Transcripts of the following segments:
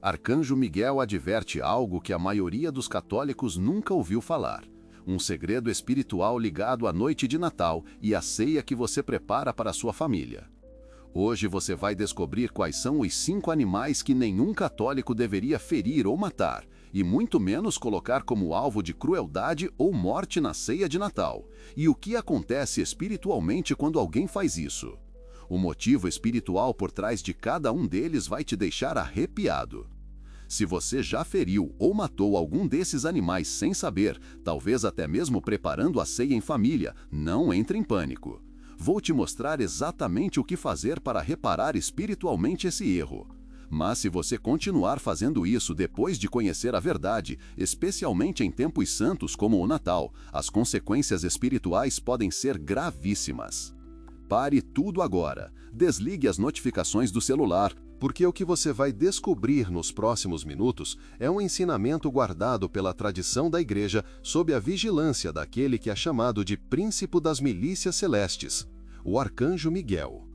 Arcanjo Miguel adverte algo que a maioria dos católicos nunca ouviu falar. Um segredo espiritual ligado à noite de Natal e à ceia que você prepara para a sua família. Hoje você vai descobrir quais são os 5 animais que nenhum católico deveria ferir ou matar, e muito menos colocar como alvo de crueldade ou morte na ceia de Natal, e o que acontece espiritualmente quando alguém faz isso. O motivo espiritual por trás de cada um deles vai te deixar arrepiado. Se você já feriu ou matou algum desses animais sem saber, talvez até mesmo preparando a ceia em família, não entre em pânico. Vou te mostrar exatamente o que fazer para reparar espiritualmente esse erro. Mas se você continuar fazendo isso depois de conhecer a verdade, especialmente em tempos santos como o Natal, as consequências espirituais podem ser gravíssimas. Pare tudo agora. Desligue as notificações do celular, porque o que você vai descobrir nos próximos minutos é um ensinamento guardado pela tradição da Igreja sob a vigilância daquele que é chamado de Príncipe das Milícias Celestes, o Arcanjo Miguel.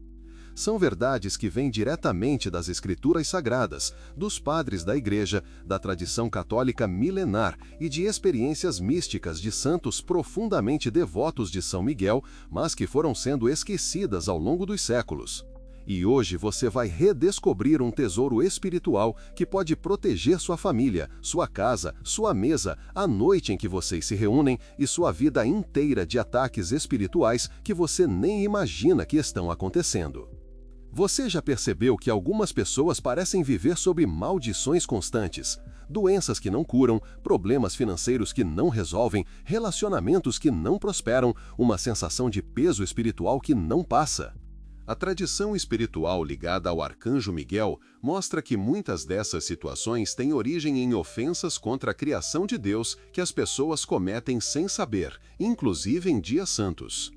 São verdades que vêm diretamente das Escrituras Sagradas, dos padres da Igreja, da tradição católica milenar e de experiências místicas de santos profundamente devotos de São Miguel, mas que foram sendo esquecidas ao longo dos séculos. E hoje você vai redescobrir um tesouro espiritual que pode proteger sua família, sua casa, sua mesa, a noite em que vocês se reúnem e sua vida inteira de ataques espirituais que você nem imagina que estão acontecendo. Você já percebeu que algumas pessoas parecem viver sob maldições constantes? Doenças que não curam, problemas financeiros que não resolvem, relacionamentos que não prosperam, uma sensação de peso espiritual que não passa. A tradição espiritual ligada ao Arcanjo Miguel mostra que muitas dessas situações têm origem em ofensas contra a criação de Deus que as pessoas cometem sem saber, inclusive em dias santos.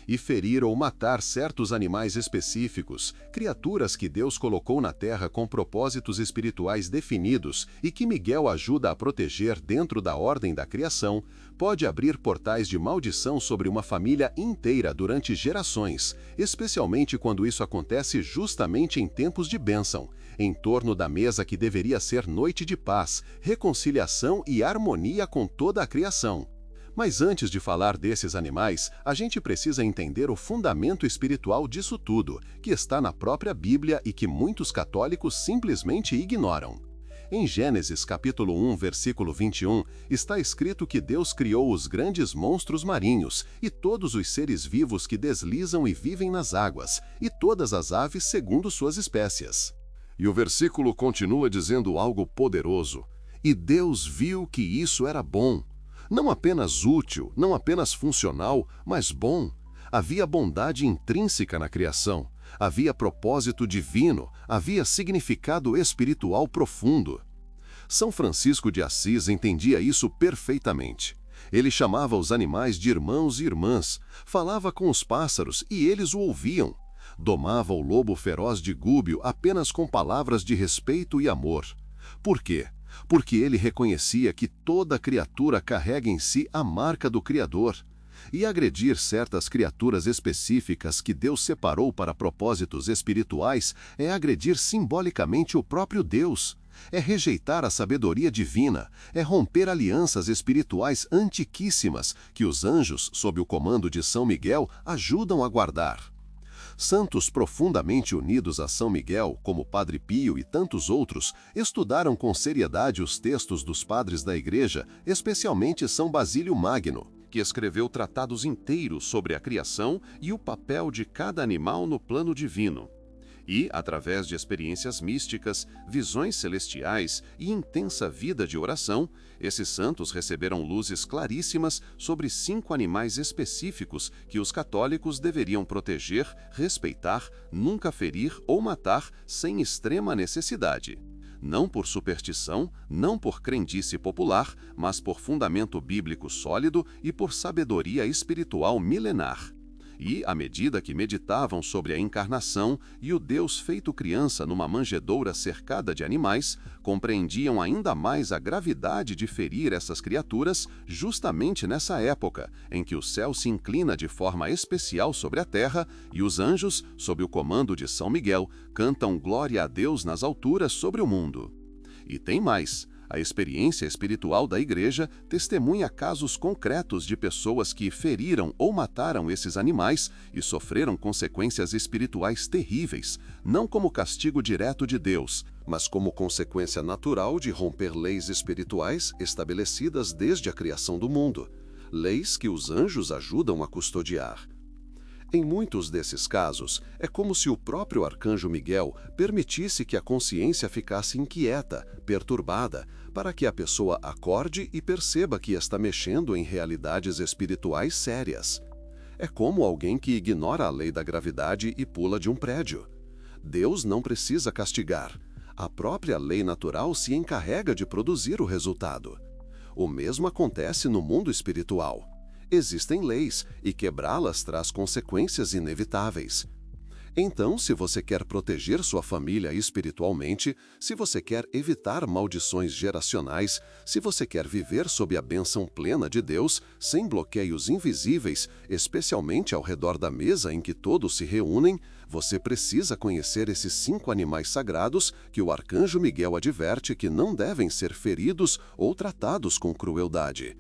E ferir ou matar certos animais específicos, criaturas que Deus colocou na terra com propósitos espirituais definidos e que Miguel ajuda a proteger dentro da ordem da criação, pode abrir portais de maldição sobre uma família inteira durante gerações, especialmente quando isso acontece justamente em tempos de bênção, em torno da mesa que deveria ser noite de paz, reconciliação e harmonia com toda a criação. Mas antes de falar desses animais, a gente precisa entender o fundamento espiritual disso tudo, que está na própria Bíblia e que muitos católicos simplesmente ignoram. Em Gênesis capítulo 1, versículo 21, está escrito que Deus criou os grandes monstros marinhos e todos os seres vivos que deslizam e vivem nas águas, e todas as aves segundo suas espécies. E o versículo continua dizendo algo poderoso. E Deus viu que isso era bom. Não apenas útil, não apenas funcional, mas bom. Havia bondade intrínseca na criação, havia propósito divino, havia significado espiritual profundo. São Francisco de Assis entendia isso perfeitamente. Ele chamava os animais de irmãos e irmãs, falava com os pássaros e eles o ouviam. Domava o lobo feroz de Gúbio apenas com palavras de respeito e amor. Por quê? Porque ele reconhecia que toda criatura carrega em si a marca do Criador. E agredir certas criaturas específicas que Deus separou para propósitos espirituais é agredir simbolicamente o próprio Deus. É rejeitar a sabedoria divina, é romper alianças espirituais antiquíssimas que os anjos, sob o comando de São Miguel, ajudam a guardar. Santos profundamente unidos a São Miguel, como Padre Pio e tantos outros, estudaram com seriedade os textos dos padres da Igreja, especialmente São Basílio Magno, que escreveu tratados inteiros sobre a criação e o papel de cada animal no plano divino. E, através de experiências místicas, visões celestiais e intensa vida de oração, esses santos receberam luzes claríssimas sobre 5 animais específicos que os católicos deveriam proteger, respeitar, nunca ferir ou matar sem extrema necessidade. Não por superstição, não por crendice popular, mas por fundamento bíblico sólido e por sabedoria espiritual milenar. E, à medida que meditavam sobre a encarnação e o Deus feito criança numa manjedoura cercada de animais, compreendiam ainda mais a gravidade de ferir essas criaturas justamente nessa época, em que o céu se inclina de forma especial sobre a terra e os anjos, sob o comando de São Miguel, cantam glória a Deus nas alturas sobre o mundo. E tem mais. A experiência espiritual da Igreja testemunha casos concretos de pessoas que feriram ou mataram esses animais e sofreram consequências espirituais terríveis, não como castigo direto de Deus, mas como consequência natural de romper leis espirituais estabelecidas desde a criação do mundo, leis que os anjos ajudam a custodiar. Em muitos desses casos, é como se o próprio arcanjo Miguel permitisse que a consciência ficasse inquieta, perturbada, para que a pessoa acorde e perceba que está mexendo em realidades espirituais sérias. É como alguém que ignora a lei da gravidade e pula de um prédio. Deus não precisa castigar. A própria lei natural se encarrega de produzir o resultado. O mesmo acontece no mundo espiritual. Existem leis, e quebrá-las traz consequências inevitáveis. Então, se você quer proteger sua família espiritualmente, se você quer evitar maldições geracionais, se você quer viver sob a bênção plena de Deus, sem bloqueios invisíveis, especialmente ao redor da mesa em que todos se reúnem, você precisa conhecer esses 5 animais sagrados que o arcanjo Miguel adverte que não devem ser feridos ou tratados com crueldade.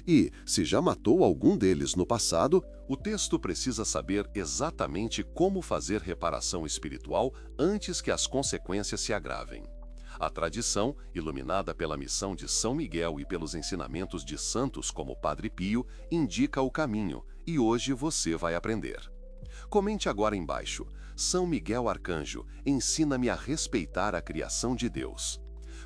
E, se já matou algum deles no passado, o texto precisa saber exatamente como fazer reparação espiritual antes que as consequências se agravem. A tradição, iluminada pela missão de São Miguel e pelos ensinamentos de santos como Padre Pio, indica o caminho, e hoje você vai aprender. Comente agora embaixo: São Miguel Arcanjo, ensina-me a respeitar a criação de Deus.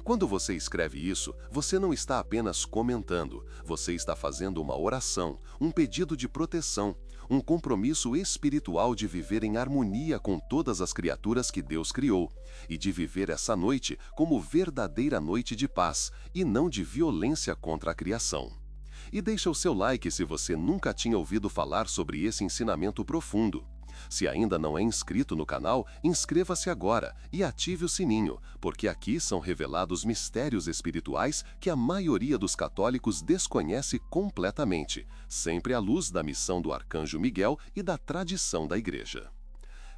Quando você escreve isso, você não está apenas comentando, você está fazendo uma oração, um pedido de proteção, um compromisso espiritual de viver em harmonia com todas as criaturas que Deus criou, e de viver essa noite como verdadeira noite de paz, e não de violência contra a criação. E deixa o seu like se você nunca tinha ouvido falar sobre esse ensinamento profundo. Se ainda não é inscrito no canal, inscreva-se agora e ative o sininho, porque aqui são revelados mistérios espirituais que a maioria dos católicos desconhece completamente, sempre à luz da missão do arcanjo Miguel e da tradição da Igreja.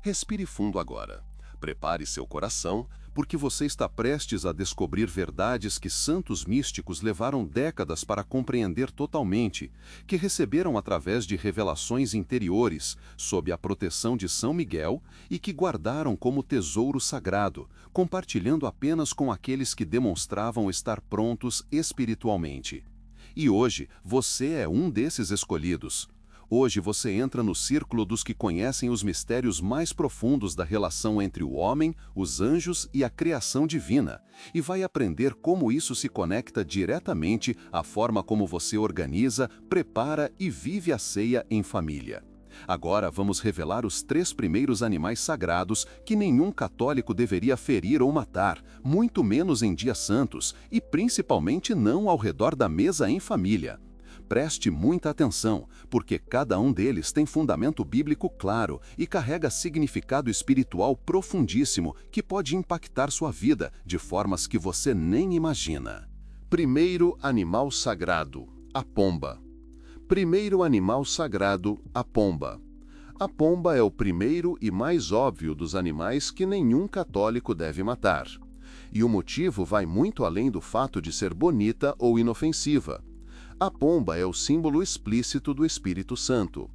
Respire fundo agora. Prepare seu coração, porque você está prestes a descobrir verdades que santos místicos levaram décadas para compreender totalmente, que receberam através de revelações interiores, sob a proteção de São Miguel, e que guardaram como tesouro sagrado, compartilhando apenas com aqueles que demonstravam estar prontos espiritualmente. E hoje, você é um desses escolhidos. Hoje você entra no círculo dos que conhecem os mistérios mais profundos da relação entre o homem, os anjos e a criação divina, e vai aprender como isso se conecta diretamente à forma como você organiza, prepara e vive a ceia em família. Agora vamos revelar os 3 primeiros animais sagrados que nenhum católico deveria ferir ou matar, muito menos em dias santos, e principalmente não ao redor da mesa em família. Preste muita atenção, porque cada um deles tem fundamento bíblico claro e carrega significado espiritual profundíssimo que pode impactar sua vida de formas que você nem imagina. Primeiro animal sagrado, a pomba. Primeiro animal sagrado, a pomba. A pomba é o primeiro e mais óbvio dos animais que nenhum católico deve matar. E o motivo vai muito além do fato de ser bonita ou inofensiva. A pomba é o símbolo explícito do Espírito Santo.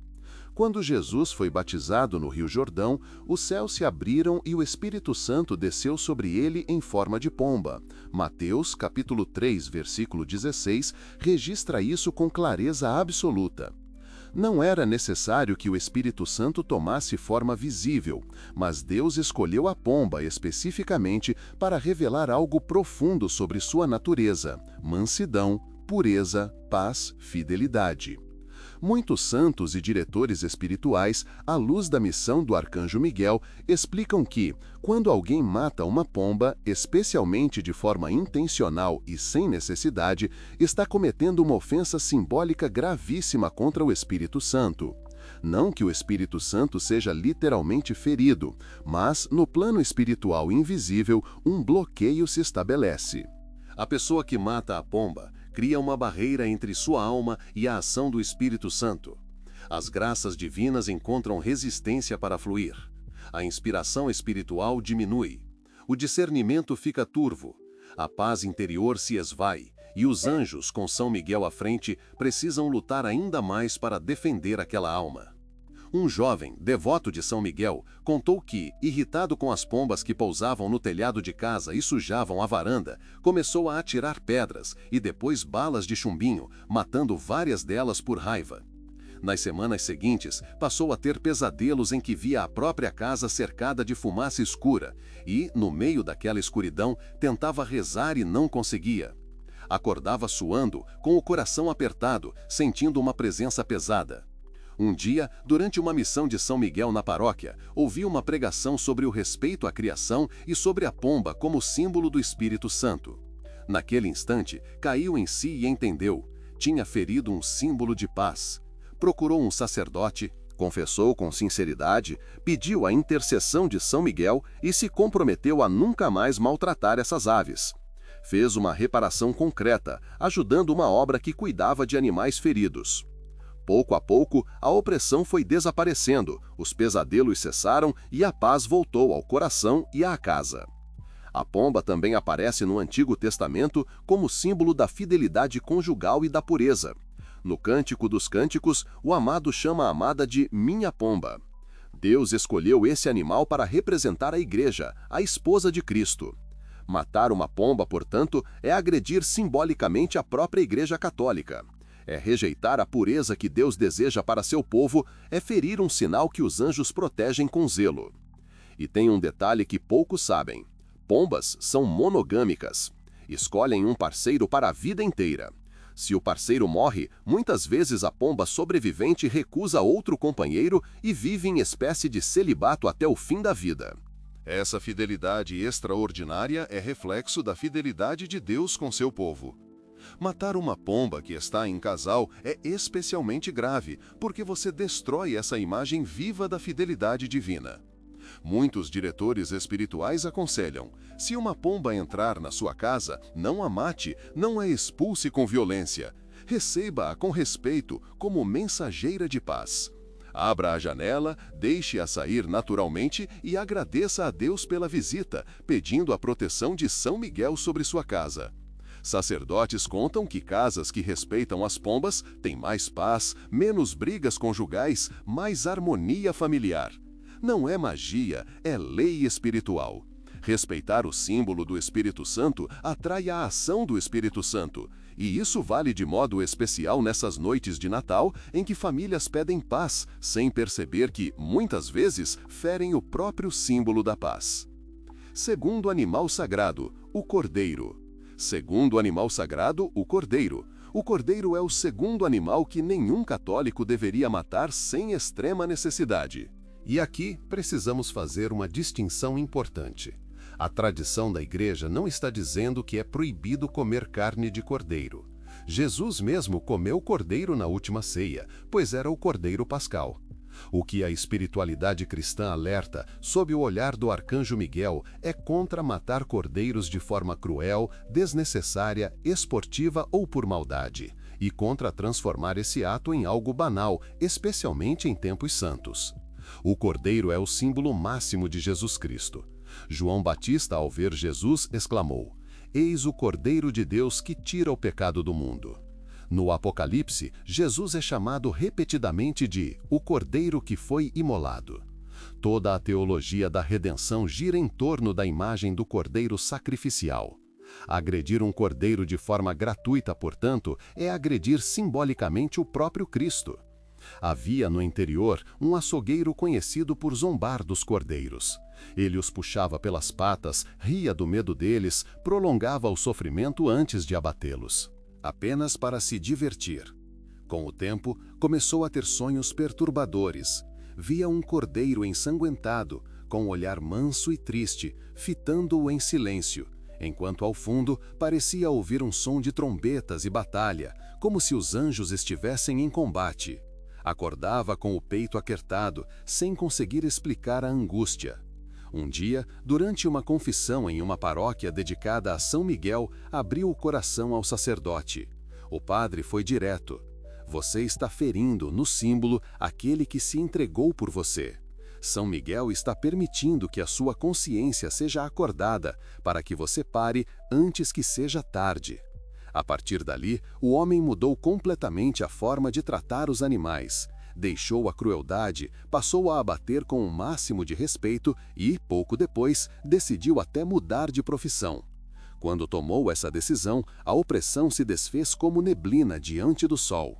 Quando Jesus foi batizado no Rio Jordão, os céus se abriram e o Espírito Santo desceu sobre ele em forma de pomba. Mateus, capítulo 3, versículo 16, registra isso com clareza absoluta. Não era necessário que o Espírito Santo tomasse forma visível, mas Deus escolheu a pomba especificamente para revelar algo profundo sobre sua natureza: mansidão, pureza, paz, fidelidade. Muitos santos e diretores espirituais, à luz da missão do arcanjo Miguel, explicam que, quando alguém mata uma pomba, especialmente de forma intencional e sem necessidade, está cometendo uma ofensa simbólica gravíssima contra o Espírito Santo. Não que o Espírito Santo seja literalmente ferido, mas, no plano espiritual invisível, um bloqueio se estabelece. A pessoa que mata a pomba cria uma barreira entre sua alma e a ação do Espírito Santo. As graças divinas encontram resistência para fluir. A inspiração espiritual diminui. O discernimento fica turvo. A paz interior se esvai, e os anjos, com São Miguel à frente, precisam lutar ainda mais para defender aquela alma. Um jovem, devoto de São Miguel, contou que, irritado com as pombas que pousavam no telhado de casa e sujavam a varanda, começou a atirar pedras e depois balas de chumbinho, matando várias delas por raiva. Nas semanas seguintes, passou a ter pesadelos em que via a própria casa cercada de fumaça escura e, no meio daquela escuridão, tentava rezar e não conseguia. Acordava suando, com o coração apertado, sentindo uma presença pesada. Um dia, durante uma missão de São Miguel na paróquia, ouviu uma pregação sobre o respeito à criação e sobre a pomba como símbolo do Espírito Santo. Naquele instante, caiu em si e entendeu. Tinha ferido um símbolo de paz. Procurou um sacerdote, confessou com sinceridade, pediu a intercessão de São Miguel e se comprometeu a nunca mais maltratar essas aves. Fez uma reparação concreta, ajudando uma obra que cuidava de animais feridos. Pouco a pouco, a opressão foi desaparecendo, os pesadelos cessaram e a paz voltou ao coração e à casa. A pomba também aparece no Antigo Testamento como símbolo da fidelidade conjugal e da pureza. No Cântico dos Cânticos, o amado chama a amada de minha pomba. Deus escolheu esse animal para representar a Igreja, a esposa de Cristo. Matar uma pomba, portanto, é agredir simbolicamente a própria Igreja Católica. É rejeitar a pureza que Deus deseja para seu povo, é ferir um sinal que os anjos protegem com zelo. E tem um detalhe que poucos sabem. Pombas são monogâmicas. Escolhem um parceiro para a vida inteira. Se o parceiro morre, muitas vezes a pomba sobrevivente recusa outro companheiro e vive em espécie de celibato até o fim da vida. Essa fidelidade extraordinária é reflexo da fidelidade de Deus com seu povo. Matar uma pomba que está em casal é especialmente grave, porque você destrói essa imagem viva da fidelidade divina. Muitos diretores espirituais aconselham: se uma pomba entrar na sua casa, não a mate, não a expulse com violência. Receba-a com respeito, como mensageira de paz. Abra a janela, deixe-a sair naturalmente e agradeça a Deus pela visita, pedindo a proteção de São Miguel sobre sua casa. Sacerdotes contam que casas que respeitam as pombas têm mais paz, menos brigas conjugais, mais harmonia familiar. Não é magia, é lei espiritual. Respeitar o símbolo do Espírito Santo atrai a ação do Espírito Santo. E isso vale de modo especial nessas noites de Natal, em que famílias pedem paz, sem perceber que, muitas vezes, ferem o próprio símbolo da paz. Segundo animal sagrado, o cordeiro. Segundo animal sagrado, o cordeiro. O cordeiro é o segundo animal que nenhum católico deveria matar sem extrema necessidade. E aqui precisamos fazer uma distinção importante. A tradição da Igreja não está dizendo que é proibido comer carne de cordeiro. Jesus mesmo comeu cordeiro na última ceia, pois era o cordeiro pascal. O que a espiritualidade cristã alerta, sob o olhar do arcanjo Miguel, é contra matar cordeiros de forma cruel, desnecessária, esportiva ou por maldade, e contra transformar esse ato em algo banal, especialmente em tempos santos. O cordeiro é o símbolo máximo de Jesus Cristo. João Batista, ao ver Jesus, exclamou: "Eis o Cordeiro de Deus que tira o pecado do mundo." No Apocalipse, Jesus é chamado repetidamente de o Cordeiro que foi imolado. Toda a teologia da redenção gira em torno da imagem do Cordeiro sacrificial. Agredir um cordeiro de forma gratuita, portanto, é agredir simbolicamente o próprio Cristo. Havia no interior um açougueiro conhecido por zombar dos cordeiros. Ele os puxava pelas patas, ria do medo deles, prolongava o sofrimento antes de abatê-los. Apenas para se divertir. Com o tempo, começou a ter sonhos perturbadores. Via um cordeiro ensanguentado, com um olhar manso e triste, fitando-o em silêncio, enquanto ao fundo parecia ouvir um som de trombetas e batalha, como se os anjos estivessem em combate. Acordava com o peito apertado, sem conseguir explicar a angústia. Um dia, durante uma confissão em uma paróquia dedicada a São Miguel, abriu o coração ao sacerdote. O padre foi direto: "Você está ferindo, no símbolo, aquele que se entregou por você. São Miguel está permitindo que a sua consciência seja acordada para que você pare antes que seja tarde. A partir dali, o homem mudou completamente a forma de tratar os animais. Deixou a crueldade, passou a abater com o máximo de respeito e, pouco depois, decidiu até mudar de profissão. Quando tomou essa decisão, a opressão se desfez como neblina diante do sol.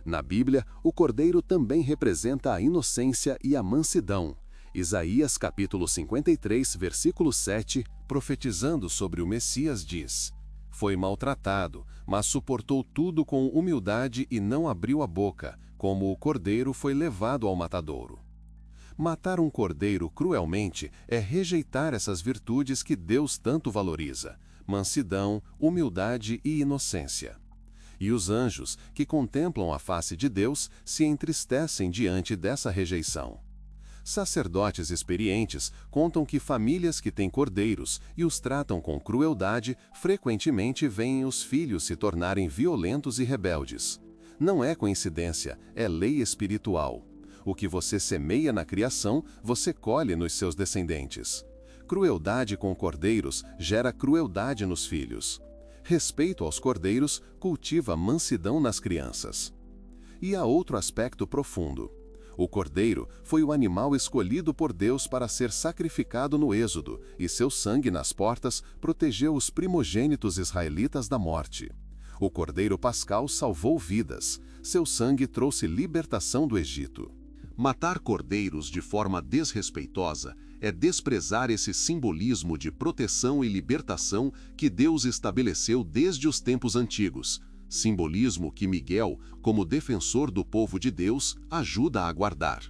Na Bíblia, o cordeiro também representa a inocência e a mansidão. Isaías capítulo 53, versículo 7, profetizando sobre o Messias, diz: Foi maltratado, mas suportou tudo com humildade e não abriu a boca, como o cordeiro foi levado ao matadouro. Matar um cordeiro cruelmente é rejeitar essas virtudes que Deus tanto valoriza: mansidão, humildade e inocência. E os anjos, que contemplam a face de Deus, se entristecem diante dessa rejeição. Sacerdotes experientes contam que famílias que têm cordeiros e os tratam com crueldade frequentemente veem os filhos se tornarem violentos e rebeldes. Não é coincidência, é lei espiritual. O que você semeia na criação, você colhe nos seus descendentes. Crueldade com cordeiros gera crueldade nos filhos. Respeito aos cordeiros cultiva mansidão nas crianças. E há outro aspecto profundo. O cordeiro foi o animal escolhido por Deus para ser sacrificado no Êxodo, e seu sangue nas portas protegeu os primogênitos israelitas da morte. O cordeiro pascal salvou vidas. Seu sangue trouxe libertação do Egito. Matar cordeiros de forma desrespeitosa é desprezar esse simbolismo de proteção e libertação que Deus estabeleceu desde os tempos antigos, simbolismo que Miguel, como defensor do povo de Deus, ajuda a guardar.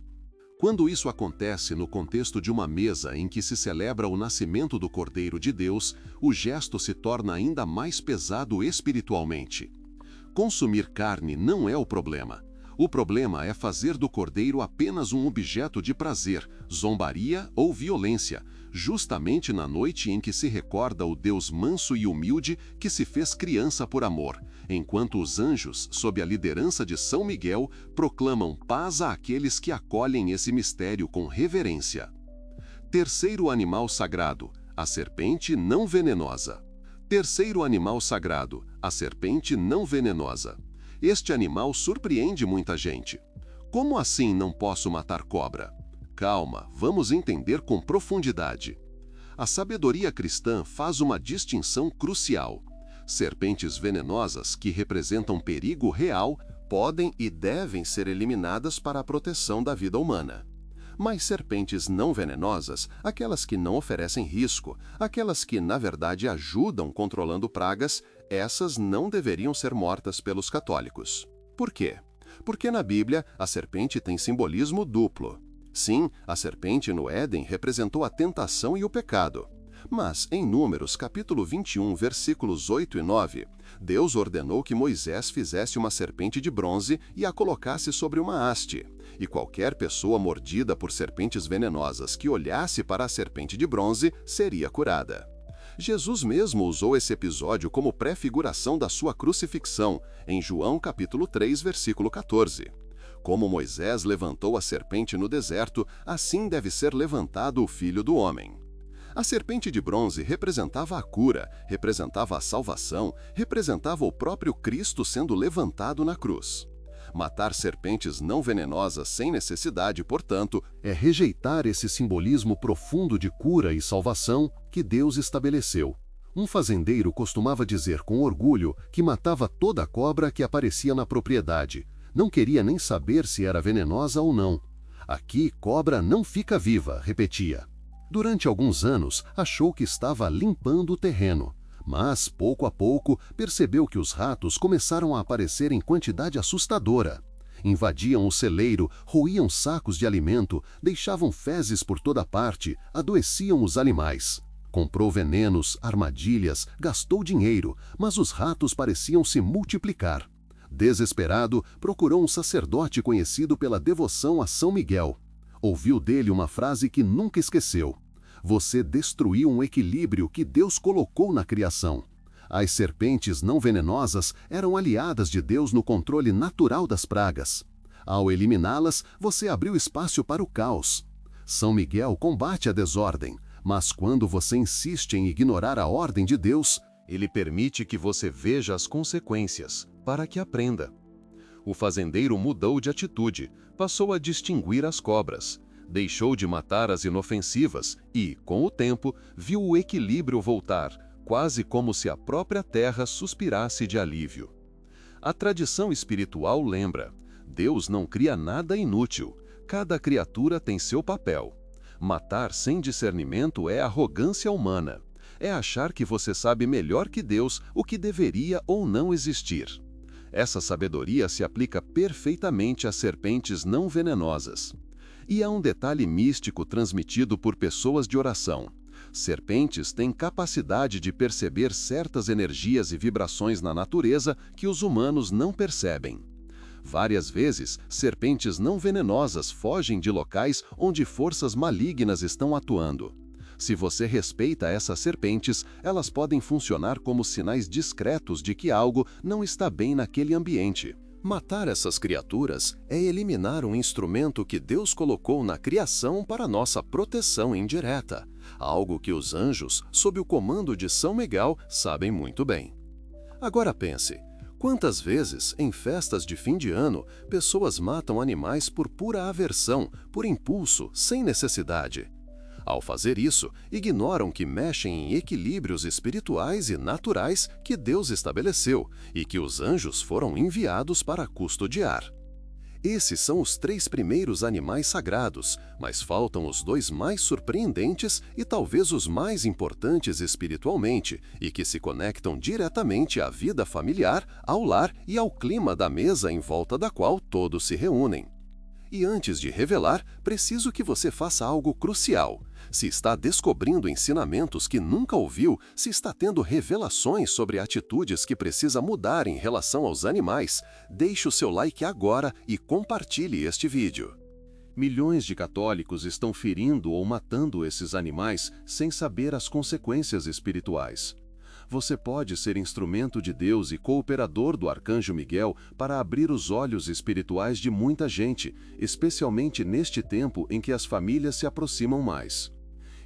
Quando isso acontece no contexto de uma mesa em que se celebra o nascimento do Cordeiro de Deus, o gesto se torna ainda mais pesado espiritualmente. Consumir carne não é o problema. O problema é fazer do cordeiro apenas um objeto de prazer, zombaria ou violência, justamente na noite em que se recorda o Deus manso e humilde que se fez criança por amor, enquanto os anjos, sob a liderança de São Miguel, proclamam paz àqueles que acolhem esse mistério com reverência. Terceiro animal sagrado, a serpente não venenosa. Terceiro animal sagrado, a serpente não venenosa. Este animal surpreende muita gente. Como assim não posso matar cobra? Calma, vamos entender com profundidade. A sabedoria cristã faz uma distinção crucial. Serpentes venenosas, que representam perigo real, podem e devem ser eliminadas para a proteção da vida humana. Mas serpentes não venenosas, aquelas que não oferecem risco, aquelas que, na verdade, ajudam controlando pragas, essas não deveriam ser mortas pelos católicos. Por quê? Porque na Bíblia a serpente tem simbolismo duplo. Sim, a serpente no Éden representou a tentação e o pecado. Mas, em Números, capítulo 21, versículos 8 e 9, Deus ordenou que Moisés fizesse uma serpente de bronze e a colocasse sobre uma haste. E qualquer pessoa mordida por serpentes venenosas que olhasse para a serpente de bronze seria curada. Jesus mesmo usou esse episódio como pré-figuração da sua crucifixão, em João capítulo 3, versículo 14. Como Moisés levantou a serpente no deserto, assim deve ser levantado o Filho do Homem. A serpente de bronze representava a cura, representava a salvação, representava o próprio Cristo sendo levantado na cruz. Matar serpentes não venenosas sem necessidade, portanto, é rejeitar esse simbolismo profundo de cura e salvação que Deus estabeleceu. Um fazendeiro costumava dizer com orgulho que matava toda cobra que aparecia na propriedade. Não queria nem saber se era venenosa ou não. Aqui, cobra não fica viva, repetia. Durante alguns anos, achou que estava limpando o terreno. Mas, pouco a pouco, percebeu que os ratos começaram a aparecer em quantidade assustadora. Invadiam o celeiro, roíam sacos de alimento, deixavam fezes por toda parte, adoeciam os animais. Comprou venenos, armadilhas, gastou dinheiro, mas os ratos pareciam se multiplicar. Desesperado, procurou um sacerdote conhecido pela devoção a São Miguel. Ouviu dele uma frase que nunca esqueceu: "Você destruiu um equilíbrio que Deus colocou na criação." As serpentes não venenosas eram aliadas de Deus no controle natural das pragas. Ao eliminá-las, você abriu espaço para o caos. São Miguel combate a desordem, mas quando você insiste em ignorar a ordem de Deus, ele permite que você veja as consequências, para que aprenda. O fazendeiro mudou de atitude, passou a distinguir as cobras, deixou de matar as inofensivas e, com o tempo, viu o equilíbrio voltar, quase como se a própria terra suspirasse de alívio. A tradição espiritual lembra: Deus não cria nada inútil, cada criatura tem seu papel. Matar sem discernimento é arrogância humana. É achar que você sabe melhor que Deus o que deveria ou não existir. Essa sabedoria se aplica perfeitamente às serpentes não venenosas. E há um detalhe místico transmitido por pessoas de oração. Serpentes têm capacidade de perceber certas energias e vibrações na natureza que os humanos não percebem. Várias vezes, serpentes não venenosas fogem de locais onde forças malignas estão atuando. Se você respeita essas serpentes, elas podem funcionar como sinais discretos de que algo não está bem naquele ambiente. Matar essas criaturas é eliminar um instrumento que Deus colocou na criação para nossa proteção indireta, algo que os anjos, sob o comando de São Miguel, sabem muito bem. Agora pense, quantas vezes, em festas de fim de ano, pessoas matam animais por pura aversão, por impulso, sem necessidade? Ao fazer isso, ignoram que mexem em equilíbrios espirituais e naturais que Deus estabeleceu e que os anjos foram enviados para custodiar. Esses são os 3 primeiros animais sagrados, mas faltam os 2 mais surpreendentes e talvez os mais importantes espiritualmente e que se conectam diretamente à vida familiar, ao lar e ao clima da mesa em volta da qual todos se reúnem. E antes de revelar, preciso que você faça algo crucial. Se está descobrindo ensinamentos que nunca ouviu, se está tendo revelações sobre atitudes que precisa mudar em relação aos animais, deixe o seu like agora e compartilhe este vídeo. Milhões de católicos estão ferindo ou matando esses animais sem saber as consequências espirituais. Você pode ser instrumento de Deus e cooperador do Arcanjo Miguel para abrir os olhos espirituais de muita gente, especialmente neste tempo em que as famílias se aproximam mais.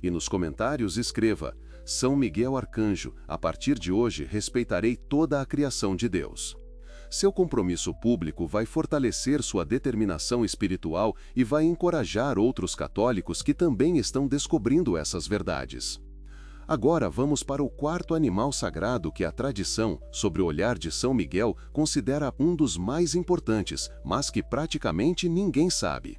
E nos comentários escreva: São Miguel Arcanjo, a partir de hoje respeitarei toda a criação de Deus. Seu compromisso público vai fortalecer sua determinação espiritual e vai encorajar outros católicos que também estão descobrindo essas verdades. Agora vamos para o 4º animal sagrado que a tradição, sobre o olhar de São Miguel, considera um dos mais importantes, mas que praticamente ninguém sabe.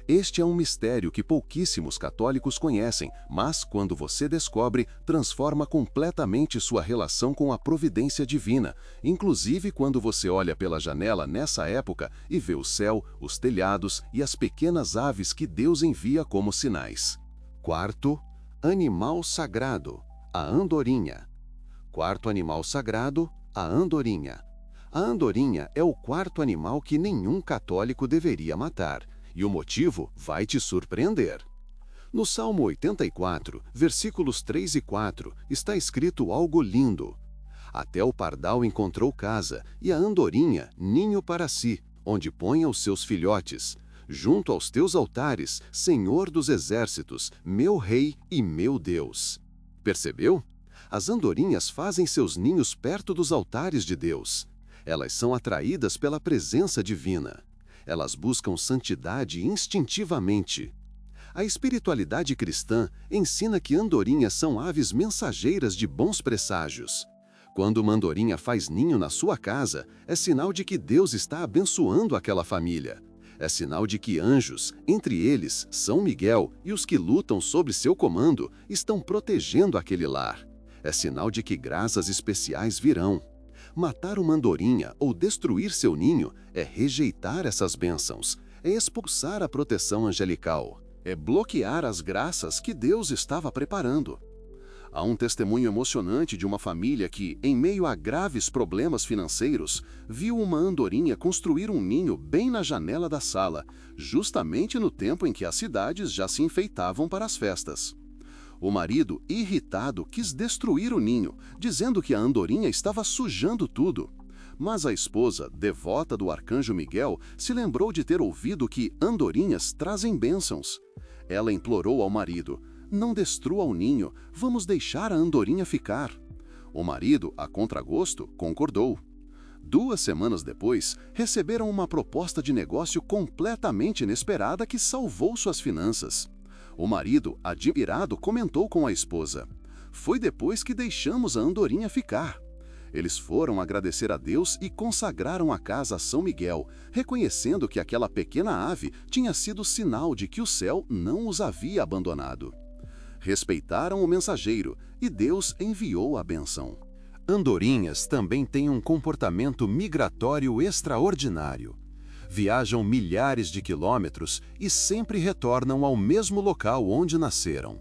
Este é um mistério que pouquíssimos católicos conhecem, mas, quando você descobre, transforma completamente sua relação com a providência divina, inclusive quando você olha pela janela nessa época e vê o céu, os telhados e as pequenas aves que Deus envia como sinais. 4º animal sagrado, a andorinha. 4º animal sagrado, a andorinha. A andorinha é o 4º animal que nenhum católico deveria matar, e o motivo vai te surpreender. No Salmo 84, versículos 3 e 4, está escrito algo lindo. Até o pardal encontrou casa, e a andorinha ninho para si, onde ponha os seus filhotes. Junto aos teus altares, Senhor dos exércitos, meu Rei e meu Deus. Percebeu? As andorinhas fazem seus ninhos perto dos altares de Deus. Elas são atraídas pela presença divina. Elas buscam santidade instintivamente. A espiritualidade cristã ensina que andorinhas são aves mensageiras de bons presságios. Quando uma andorinha faz ninho na sua casa, é sinal de que Deus está abençoando aquela família. É sinal de que anjos, entre eles São Miguel e os que lutam sob seu comando, estão protegendo aquele lar. É sinal de que graças especiais virão. Matar uma andorinha ou destruir seu ninho é rejeitar essas bênçãos, é expulsar a proteção angelical, é bloquear as graças que Deus estava preparando. Há um testemunho emocionante de uma família que, em meio a graves problemas financeiros, viu uma andorinha construir um ninho bem na janela da sala, justamente no tempo em que as cidades já se enfeitavam para as festas. O marido, irritado, quis destruir o ninho, dizendo que a andorinha estava sujando tudo. Mas a esposa, devota do Arcanjo Miguel, se lembrou de ter ouvido que andorinhas trazem bênçãos. Ela implorou ao marido: não destrua o ninho, vamos deixar a andorinha ficar. O marido, a contragosto, concordou. 2 semanas depois, receberam uma proposta de negócio completamente inesperada que salvou suas finanças. O marido, admirado, comentou com a esposa: foi depois que deixamos a andorinha ficar. Eles foram agradecer a Deus e consagraram a casa a São Miguel, reconhecendo que aquela pequena ave tinha sido sinal de que o céu não os havia abandonado. Respeitaram o mensageiro e Deus enviou a bênção. Andorinhas também têm um comportamento migratório extraordinário. Viajam milhares de quilômetros e sempre retornam ao mesmo local onde nasceram.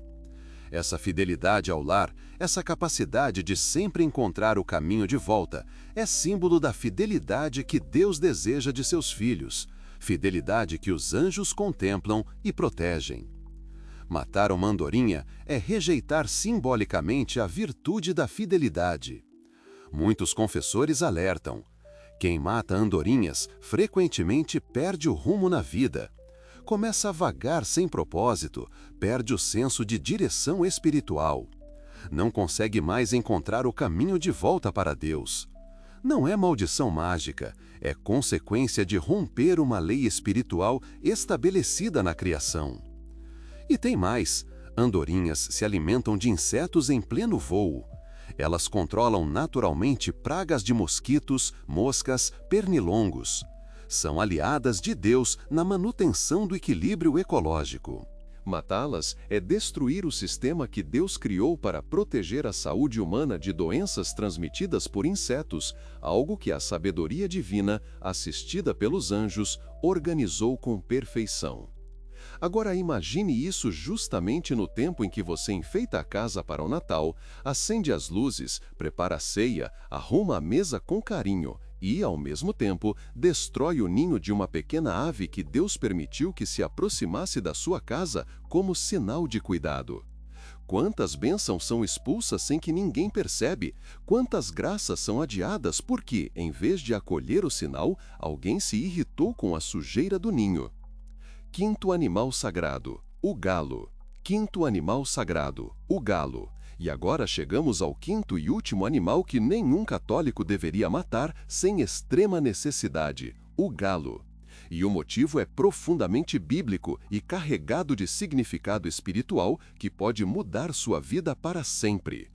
Essa fidelidade ao lar, essa capacidade de sempre encontrar o caminho de volta, é símbolo da fidelidade que Deus deseja de seus filhos, fidelidade que os anjos contemplam e protegem. Matar uma andorinha é rejeitar simbolicamente a virtude da fidelidade. Muitos confessores alertam: quem mata andorinhas frequentemente perde o rumo na vida. Começa a vagar sem propósito, perde o senso de direção espiritual. Não consegue mais encontrar o caminho de volta para Deus. Não é maldição mágica, é consequência de romper uma lei espiritual estabelecida na criação. E tem mais: andorinhas se alimentam de insetos em pleno voo. Elas controlam naturalmente pragas de mosquitos, moscas, pernilongos. São aliadas de Deus na manutenção do equilíbrio ecológico. Matá-las é destruir o sistema que Deus criou para proteger a saúde humana de doenças transmitidas por insetos, algo que a sabedoria divina, assistida pelos anjos, organizou com perfeição. Agora imagine isso justamente no tempo em que você enfeita a casa para o Natal, acende as luzes, prepara a ceia, arruma a mesa com carinho e, ao mesmo tempo, destrói o ninho de uma pequena ave que Deus permitiu que se aproximasse da sua casa como sinal de cuidado. Quantas bênçãos são expulsas sem que ninguém percebe? Quantas graças são adiadas porque, em vez de acolher o sinal, alguém se irritou com a sujeira do ninho? Quinto animal sagrado, o galo. Quinto animal sagrado, o galo. E agora chegamos ao quinto e último animal que nenhum católico deveria matar sem extrema necessidade, o galo. E o motivo é profundamente bíblico e carregado de significado espiritual que pode mudar sua vida para sempre.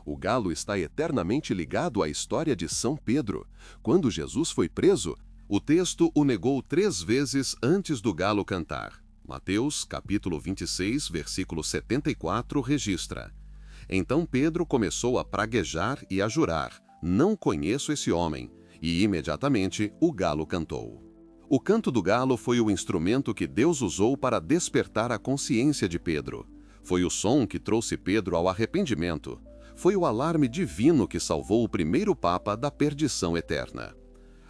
O galo está eternamente ligado à história de São Pedro. Quando Jesus foi preso, o texto o negou 3 vezes antes do galo cantar. Mateus, capítulo 26, versículo 74, registra: então Pedro começou a praguejar e a jurar: não conheço esse homem. E imediatamente o galo cantou. O canto do galo foi o instrumento que Deus usou para despertar a consciência de Pedro. Foi o som que trouxe Pedro ao arrependimento. Foi o alarme divino que salvou o primeiro papa da perdição eterna.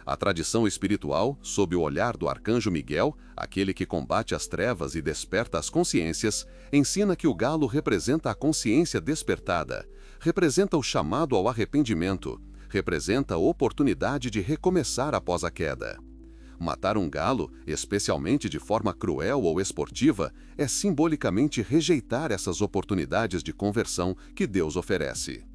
A tradição espiritual, sob o olhar do arcanjo Miguel, aquele que combate as trevas e desperta as consciências, ensina que o galo representa a consciência despertada, representa o chamado ao arrependimento, representa a oportunidade de recomeçar após a queda. Matar um galo, especialmente de forma cruel ou esportiva, é simbolicamente rejeitar essas oportunidades de conversão que Deus oferece.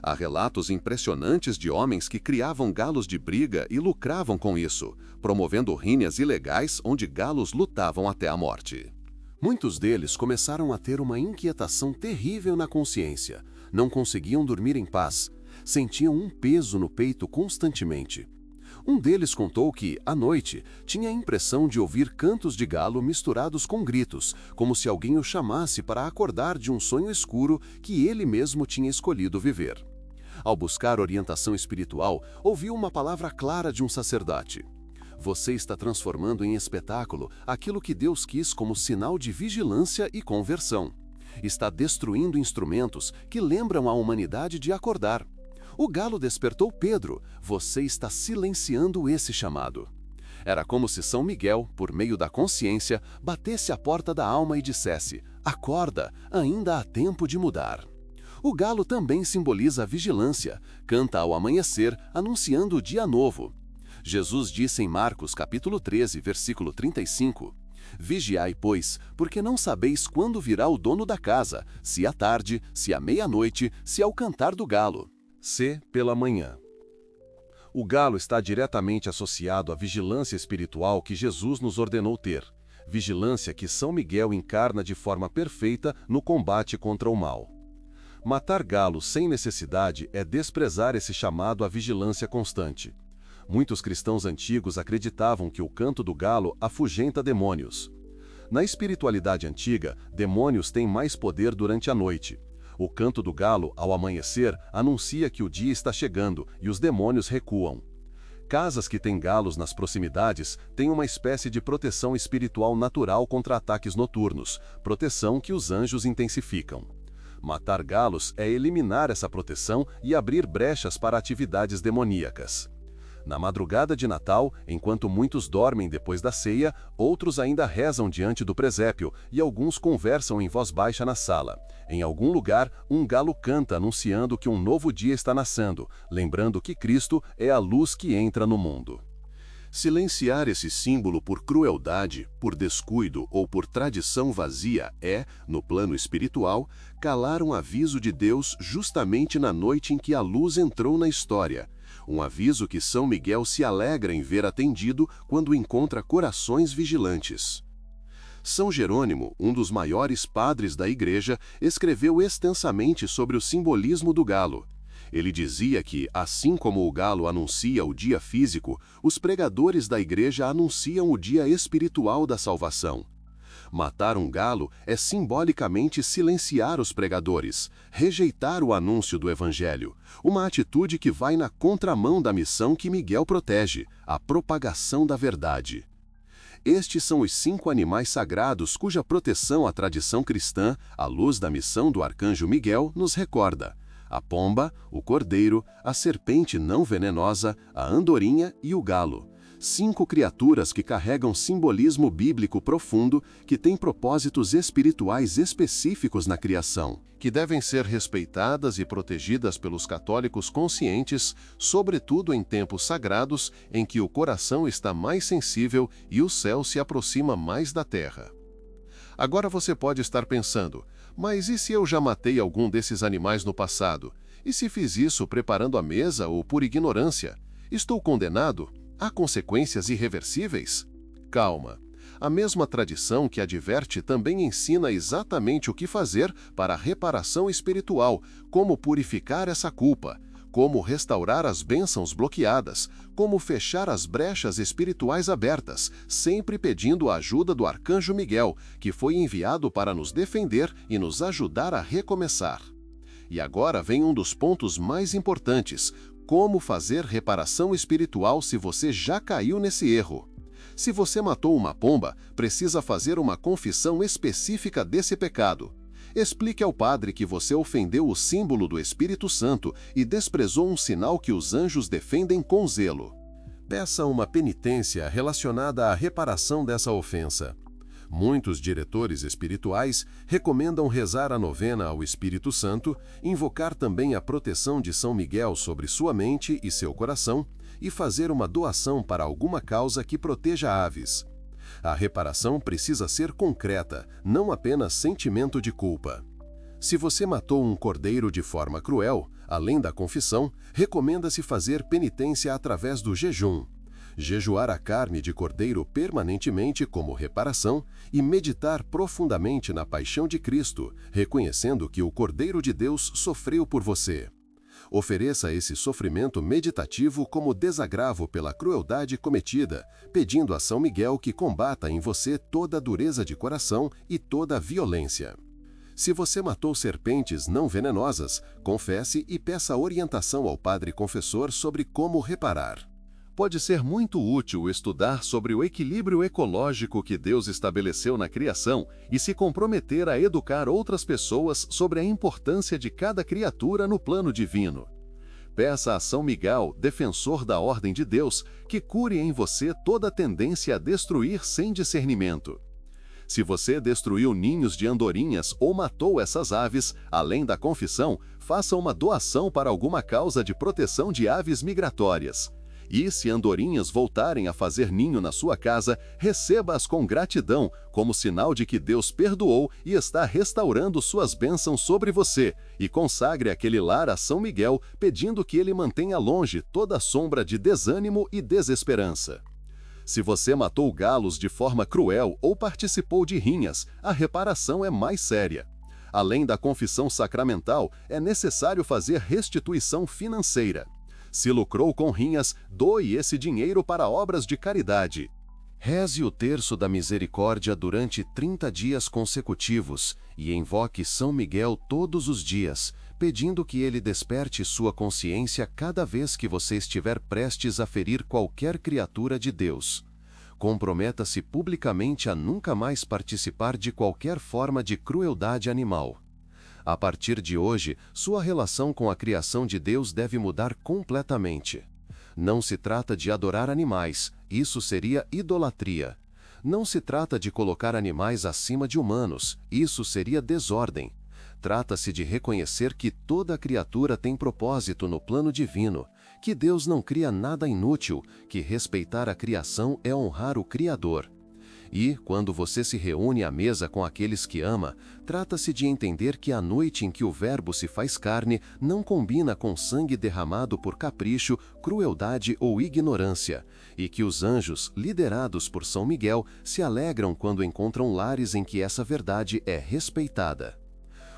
Há relatos impressionantes de homens que criavam galos de briga e lucravam com isso, promovendo rinhas ilegais onde galos lutavam até a morte. Muitos deles começaram a ter uma inquietação terrível na consciência, não conseguiam dormir em paz, sentiam um peso no peito constantemente. Um deles contou que, à noite, tinha a impressão de ouvir cantos de galo misturados com gritos, como se alguém o chamasse para acordar de um sonho escuro que ele mesmo tinha escolhido viver. Ao buscar orientação espiritual, ouviu uma palavra clara de um sacerdote: você está transformando em espetáculo aquilo que Deus quis como sinal de vigilância e conversão. Está destruindo instrumentos que lembram a humanidade de acordar. O galo despertou Pedro. Você está silenciando esse chamado. Era como se São Miguel, por meio da consciência, batesse à porta da alma e dissesse: acorda, ainda há tempo de mudar. O galo também simboliza a vigilância, canta ao amanhecer, anunciando o dia novo. Jesus disse em Marcos capítulo 13, versículo 35, Vigiai, pois, porque não sabeis quando virá o dono da casa, se à tarde, se à meia-noite, se ao cantar do galo. C. Pela manhã. O galo está diretamente associado à vigilância espiritual que Jesus nos ordenou ter. Vigilância que São Miguel encarna de forma perfeita no combate contra o mal. Matar galos sem necessidade é desprezar esse chamado à vigilância constante. Muitos cristãos antigos acreditavam que o canto do galo afugenta demônios. Na espiritualidade antiga, demônios têm mais poder durante a noite. O canto do galo, ao amanhecer, anuncia que o dia está chegando e os demônios recuam. Casas que têm galos nas proximidades têm uma espécie de proteção espiritual natural contra ataques noturnos, proteção que os anjos intensificam. Matar galos é eliminar essa proteção e abrir brechas para atividades demoníacas. Na madrugada de Natal, enquanto muitos dormem depois da ceia, outros ainda rezam diante do presépio e alguns conversam em voz baixa na sala. Em algum lugar, um galo canta anunciando que um novo dia está nascendo, lembrando que Cristo é a luz que entra no mundo. Silenciar esse símbolo por crueldade, por descuido ou por tradição vazia é, no plano espiritual, calar um aviso de Deus justamente na noite em que a luz entrou na história. Um aviso que São Miguel se alegra em ver atendido quando encontra corações vigilantes. São Jerônimo, um dos maiores padres da Igreja, escreveu extensamente sobre o simbolismo do galo. Ele dizia que, assim como o galo anuncia o dia físico, os pregadores da Igreja anunciam o dia espiritual da salvação. Matar um galo é simbolicamente silenciar os pregadores, rejeitar o anúncio do Evangelho, uma atitude que vai na contramão da missão que Miguel protege, a propagação da verdade. Estes são os 5 animais sagrados cuja proteção a tradição cristã, à luz da missão do arcanjo Miguel, nos recorda: a pomba, o cordeiro, a serpente não venenosa, a andorinha e o galo. 5 criaturas que carregam simbolismo bíblico profundo, que têm propósitos espirituais específicos na criação, que devem ser respeitadas e protegidas pelos católicos conscientes, sobretudo em tempos sagrados em que o coração está mais sensível e o céu se aproxima mais da terra. Agora você pode estar pensando, mas e se eu já matei algum desses animais no passado? E se fiz isso preparando a mesa ou por ignorância? Estou condenado? Há consequências irreversíveis? Calma. A mesma tradição que adverte também ensina exatamente o que fazer para a reparação espiritual, como purificar essa culpa, como restaurar as bênçãos bloqueadas, como fechar as brechas espirituais abertas, sempre pedindo a ajuda do arcanjo Miguel, que foi enviado para nos defender e nos ajudar a recomeçar. E agora vem um dos pontos mais importantes: como fazer reparação espiritual se você já caiu nesse erro. Se você matou uma pomba, precisa fazer uma confissão específica desse pecado. Explique ao padre que você ofendeu o símbolo do Espírito Santo e desprezou um sinal que os anjos defendem com zelo. Peça uma penitência relacionada à reparação dessa ofensa. Muitos diretores espirituais recomendam rezar a novena ao Espírito Santo, invocar também a proteção de São Miguel sobre sua mente e seu coração e fazer uma doação para alguma causa que proteja aves. A reparação precisa ser concreta, não apenas sentimento de culpa. Se você matou um cordeiro de forma cruel, além da confissão, recomenda-se fazer penitência através do jejum. Jejuar a carne de cordeiro permanentemente como reparação e meditar profundamente na paixão de Cristo, reconhecendo que o Cordeiro de Deus sofreu por você. Ofereça esse sofrimento meditativo como desagravo pela crueldade cometida, pedindo a São Miguel que combata em você toda a dureza de coração e toda a violência. Se você matou serpentes não venenosas, confesse e peça orientação ao padre confessor sobre como reparar. Pode ser muito útil estudar sobre o equilíbrio ecológico que Deus estabeleceu na criação e se comprometer a educar outras pessoas sobre a importância de cada criatura no plano divino. Peça a São Miguel, defensor da ordem de Deus, que cure em você toda tendência a destruir sem discernimento. Se você destruiu ninhos de andorinhas ou matou essas aves, além da confissão, faça uma doação para alguma causa de proteção de aves migratórias. E se andorinhas voltarem a fazer ninho na sua casa, receba-as com gratidão, como sinal de que Deus perdoou e está restaurando suas bênçãos sobre você, e consagre aquele lar a São Miguel, pedindo que ele mantenha longe toda sombra de desânimo e desesperança. Se você matou galos de forma cruel ou participou de rinhas, a reparação é mais séria. Além da confissão sacramental, é necessário fazer restituição financeira. Se lucrou com rinhas, doe esse dinheiro para obras de caridade. Reze o terço da misericórdia durante 30 dias consecutivos e invoque São Miguel todos os dias, pedindo que ele desperte sua consciência cada vez que você estiver prestes a ferir qualquer criatura de Deus. Comprometa-se publicamente a nunca mais participar de qualquer forma de crueldade animal. A partir de hoje, sua relação com a criação de Deus deve mudar completamente. Não se trata de adorar animais, isso seria idolatria. Não se trata de colocar animais acima de humanos, isso seria desordem. Trata-se de reconhecer que toda criatura tem propósito no plano divino, que Deus não cria nada inútil, que respeitar a criação é honrar o Criador. E, quando você se reúne à mesa com aqueles que ama, trata-se de entender que a noite em que o Verbo se faz carne não combina com sangue derramado por capricho, crueldade ou ignorância, e que os anjos, liderados por São Miguel, se alegram quando encontram lares em que essa verdade é respeitada.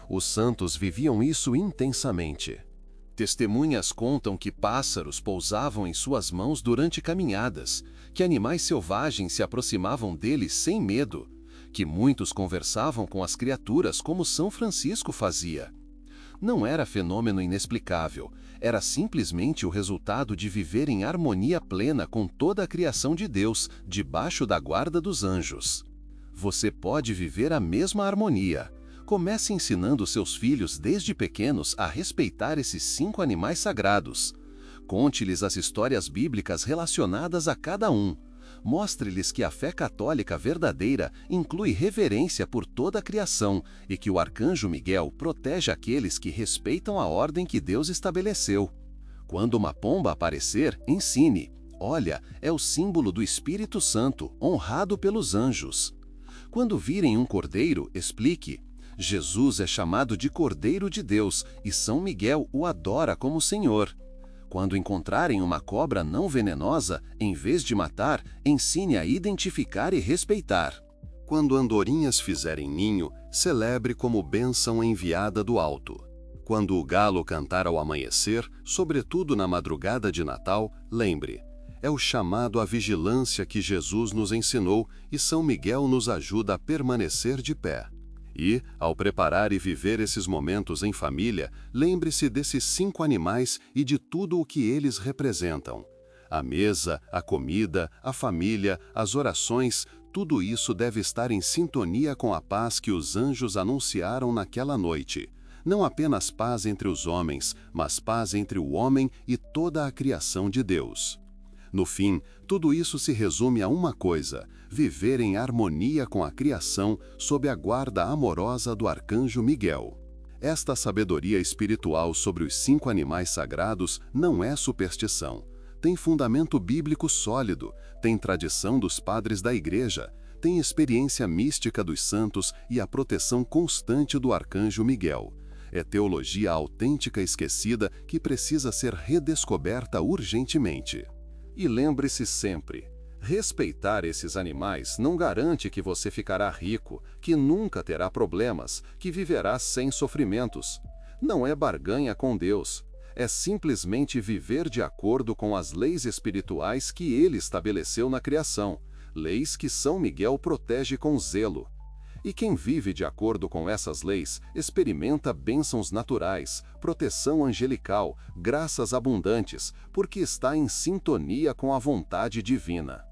Os santos viviam isso intensamente. Testemunhas contam que pássaros pousavam em suas mãos durante caminhadas, que animais selvagens se aproximavam deles sem medo, que muitos conversavam com as criaturas como São Francisco fazia. Não era fenômeno inexplicável, era simplesmente o resultado de viver em harmonia plena com toda a criação de Deus, debaixo da guarda dos anjos. Você pode viver a mesma harmonia. Comece ensinando seus filhos desde pequenos a respeitar esses 5 animais sagrados. Conte-lhes as histórias bíblicas relacionadas a cada um. Mostre-lhes que a fé católica verdadeira inclui reverência por toda a criação e que o arcanjo Miguel protege aqueles que respeitam a ordem que Deus estabeleceu. Quando uma pomba aparecer, ensine: olha, é o símbolo do Espírito Santo, honrado pelos anjos. Quando virem um cordeiro, explique: Jesus é chamado de Cordeiro de Deus e São Miguel o adora como Senhor. Quando encontrarem uma cobra não venenosa, em vez de matar, ensine a identificar e respeitar. Quando andorinhas fizerem ninho, celebre como bênção enviada do alto. Quando o galo cantar ao amanhecer, sobretudo na madrugada de Natal, lembre: é o chamado à vigilância que Jesus nos ensinou e São Miguel nos ajuda a permanecer de pé. E, ao preparar e viver esses momentos em família, lembre-se desses 5 animais e de tudo o que eles representam. A mesa, a comida, a família, as orações, tudo isso deve estar em sintonia com a paz que os anjos anunciaram naquela noite. Não apenas paz entre os homens, mas paz entre o homem e toda a criação de Deus. No fim, tudo isso se resume a uma coisa: viver em harmonia com a criação sob a guarda amorosa do arcanjo Miguel. Esta sabedoria espiritual sobre os 5 animais sagrados não é superstição. Tem fundamento bíblico sólido, tem tradição dos padres da Igreja, tem experiência mística dos santos e a proteção constante do arcanjo Miguel. É teologia autêntica esquecida que precisa ser redescoberta urgentemente. E lembre-se sempre: respeitar esses animais não garante que você ficará rico, que nunca terá problemas, que viverá sem sofrimentos. Não é barganha com Deus. É simplesmente viver de acordo com as leis espirituais que Ele estabeleceu na criação, leis que São Miguel protege com zelo. E quem vive de acordo com essas leis experimenta bênçãos naturais, proteção angelical, graças abundantes, porque está em sintonia com a vontade divina.